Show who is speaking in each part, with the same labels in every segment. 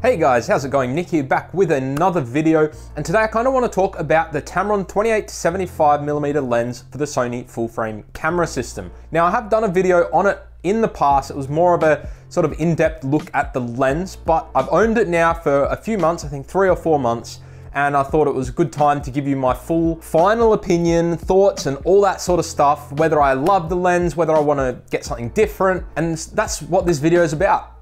Speaker 1: Hey guys, how's it going? Nick here, back with another video, and today I kind of want to talk about the Tamron 28-75mm lens for the Sony full frame camera system. Now I have done a video on it in the past. It was more of a sort of in-depth look at the lens, but I've owned it now for a few months, I think 3 or 4 months, and I thought it was a good time to give you my full final opinion, thoughts, and all that sort of stuff, whether I love the lens, whether I want to get something different, and that's what this video is about.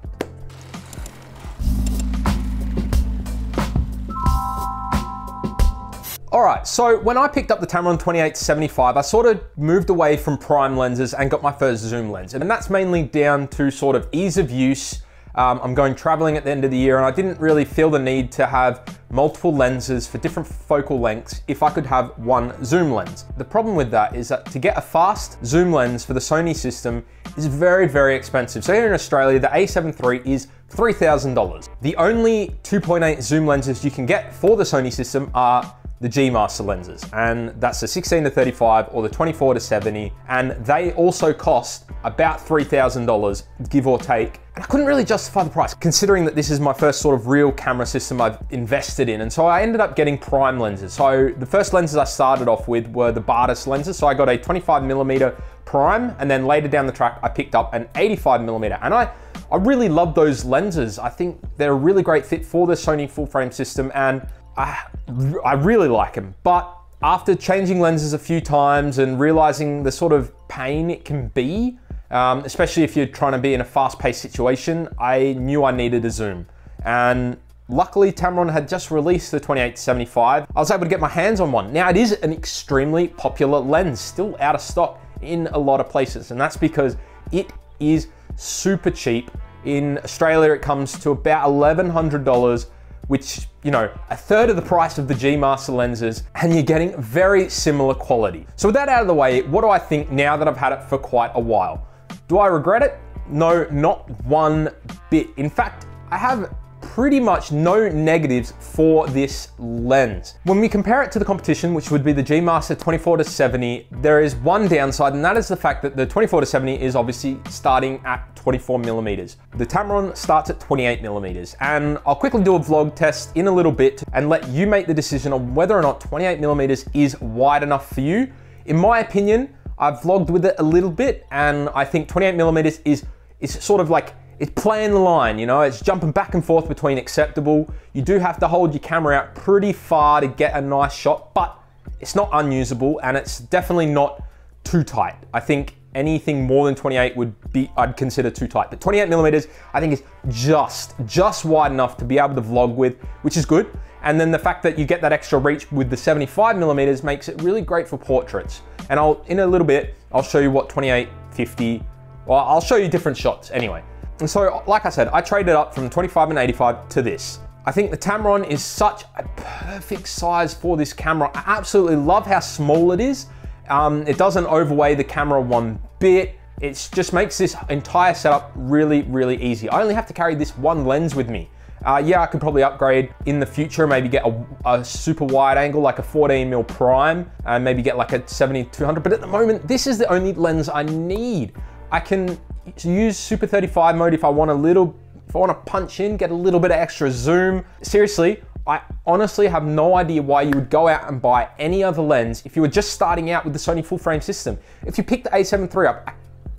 Speaker 1: All right, so when I picked up the Tamron 28-75, I sort of moved away from prime lenses and got my first zoom lens. And that's mainly down to sort of ease of use. I'm going traveling at the end of the year and I didn't really feel the need to have multiple lenses for different focal lengths if I could have one zoom lens. The problem with that is that to get a fast zoom lens for the Sony system is very, very expensive. So here in Australia, the A7 III is $3,000. The only 2.8 zoom lenses you can get for the Sony system are the G Master lenses, and that's the 16-35 or the 24-70, and they also cost about $3,000, give or take. And I couldn't really justify the price, considering that this is my first sort of real camera system I've invested in, and so I ended up getting prime lenses. So the first lenses I started off with were the Bardis lenses, so I got a 25mm prime, and then later down the track I picked up an 85mm, and I really love those lenses. I think they're a really great fit for the Sony full frame system, and I really like them. But after changing lenses a few times and realizing the sort of pain it can be, especially if you're trying to be in a fast-paced situation, I knew I needed a zoom. And luckily Tamron had just released the 28-75. I was able to get my hands on one. Now it is an extremely popular lens, still out of stock in a lot of places, and that's because it is super cheap. In Australia it comes to about $1,100, which, you know, a third of the price of the G Master lenses, and you're getting very similar quality. So with that out of the way, what do I think now that I've had it for quite a while? Do I regret it? No, not one bit. In fact, I have pretty much no negatives for this lens. When we compare it to the competition, which would be the G Master 24-70, there is one downside, and that is the fact that the 24-70 is obviously starting at 24mm. The Tamron starts at 28mm, and I'll quickly do a vlog test in a little bit and let you make the decision on whether or not 28mm is wide enough for you. In my opinion, I've vlogged with it a little bit, and I think 28mm is sort of like, it's playing the line, you know, it's jumping back and forth between acceptable. You do have to hold your camera out pretty far to get a nice shot, but it's not unusable, and it's definitely not too tight. I think anything more than 28 would be, I'd consider too tight. But 28mm, I think is just wide enough to be able to vlog with, which is good. And then the fact that you get that extra reach with the 75mm makes it really great for portraits. And in a little bit, I'll show you what 28, 50, well, I'll show you different shots anyway. And so, like I said, I traded up from 25 and 85 to this. I think the Tamron is such a perfect size for this camera. I absolutely love how small it is. It doesn't overweigh the camera one bit. It just makes this entire setup really, really easy. I only have to carry this one lens with me. Yeah, I could probably upgrade in the future, maybe get a super wide angle, like a 14mm prime, and maybe get like a 70-200. But at the moment, this is the only lens I need. I can use Super 35 mode if I want to punch in, get a little bit of extra zoom. Seriously, I honestly have no idea why you would go out and buy any other lens if you were just starting out with the Sony full frame system. If you pick the A7 III up, I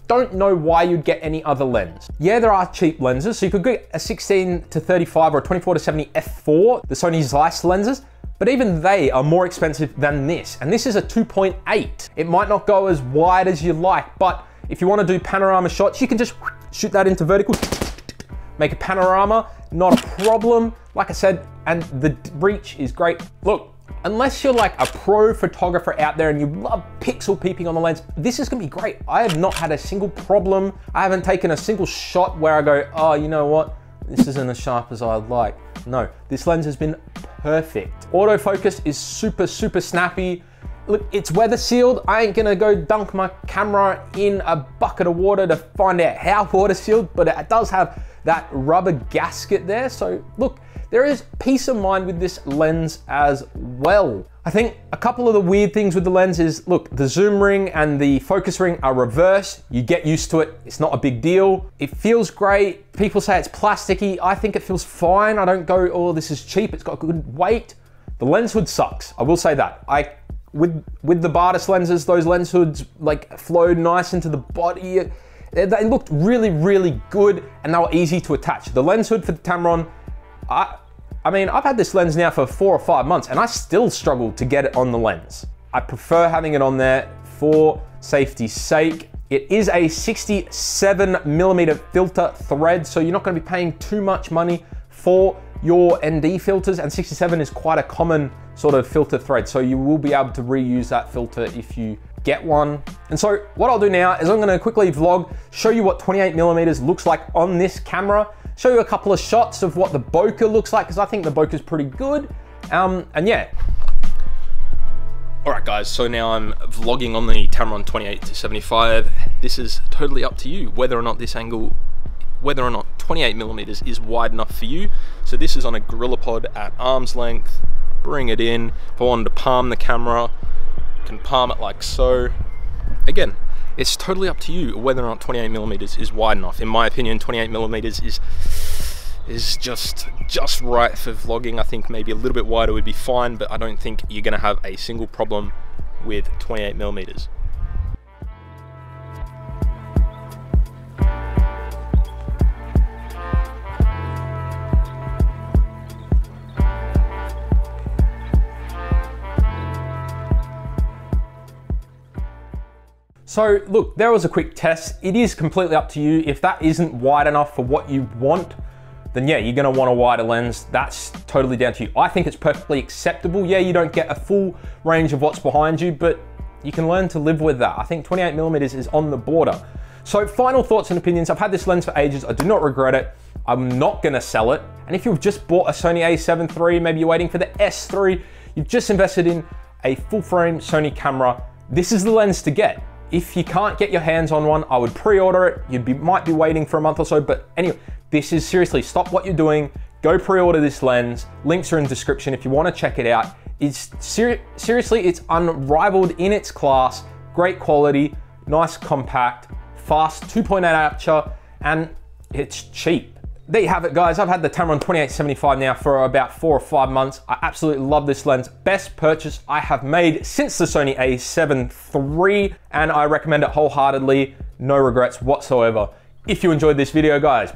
Speaker 1: don't know why you'd get any other lens. Yeah, there are cheap lenses, so you could get a 16-35 or a 24-70 f4, the Sony Zeiss lenses, but even they are more expensive than this. And this is a 2.8. It might not go as wide as you like, but if you want to do panorama shots, you can just shoot that into vertical, make a panorama, not a problem. Like I said, and the reach is great. Look, unless you're like a pro photographer out there and you love pixel peeping on the lens, this is gonna be great. I have not had a single problem. I haven't taken a single shot where I go, oh, you know what? This isn't as sharp as I'd like. No, this lens has been perfect. Autofocus is super, super snappy. Look, it's weather sealed. I ain't gonna go dunk my camera in a bucket of water to find out how water sealed, but it does have that rubber gasket there. So look, there is peace of mind with this lens as well. I think a couple of the weird things with the lens is, look, the zoom ring and the focus ring are reversed. You get used to it. It's not a big deal. It feels great. People say it's plasticky. I think it feels fine. I don't go, oh, this is cheap. It's got good weight. The lens hood sucks. I will say that. With the Bardis lenses, those lens hoods like flowed nice into the body. They looked really, really good, and they were easy to attach. The lens hood for the Tamron, I mean, I've had this lens now for 4 or 5 months and I still struggle to get it on the lens. I prefer having it on there for safety's sake. It is a 67mm filter thread, so you're not gonna be paying too much money for your ND filters, and 67 is quite a common sort of filter thread, so you will be able to reuse that filter if you get one. And so what I'll do now is I'm gonna quickly vlog, show you what 28mm looks like on this camera, show you a couple of shots of what the bokeh looks like, because I think the bokeh is pretty good. And yeah. All right guys, so now I'm vlogging on the Tamron 28-75. This is totally up to you, whether or not this angle, whether or not 28mm is wide enough for you. So this is on a GorillaPod at arm's length. Bring it in. If I wanted to palm the camera, I can palm it like so. Again, it's totally up to you whether or not 28mm is wide enough. In my opinion, 28mm is just right for vlogging. I think maybe a little bit wider would be fine, but I don't think you're gonna have a single problem with 28mm. So look, there was a quick test. It is completely up to you. If that isn't wide enough for what you want, then yeah, you're gonna want a wider lens. That's totally down to you. I think it's perfectly acceptable. Yeah, you don't get a full range of what's behind you, but you can learn to live with that. I think 28mm is on the border. So final thoughts and opinions. I've had this lens for ages. I do not regret it. I'm not gonna sell it. And if you've just bought a Sony a7 III, maybe you're waiting for the S3, you've just invested in a full frame Sony camera, this is the lens to get. If you can't get your hands on one, I would pre-order it. You might be waiting for a month or so, but anyway, this is seriously, stop what you're doing, go pre-order this lens. Links are in the description if you want to check it out. It's seriously, it's unrivaled in its class, great quality, nice compact, fast 2.8 aperture, and it's cheap. There you have it guys, I've had the Tamron 28-75 now for about 4 or 5 months. I absolutely love this lens. Best purchase I have made since the Sony a7 III, and I recommend it wholeheartedly. No regrets whatsoever. If you enjoyed this video guys,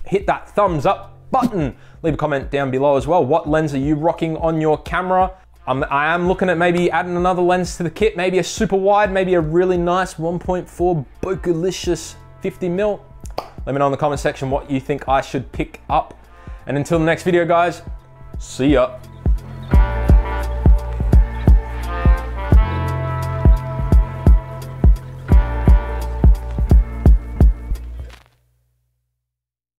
Speaker 1: hit that thumbs up button. Leave a comment down below as well. What lens are you rocking on your camera? I am looking at maybe adding another lens to the kit, maybe a super wide, maybe a really nice 1.4 Bokeh-licious 50mm. Let me know in the comment section what you think I should pick up. And until the next video, guys, see ya.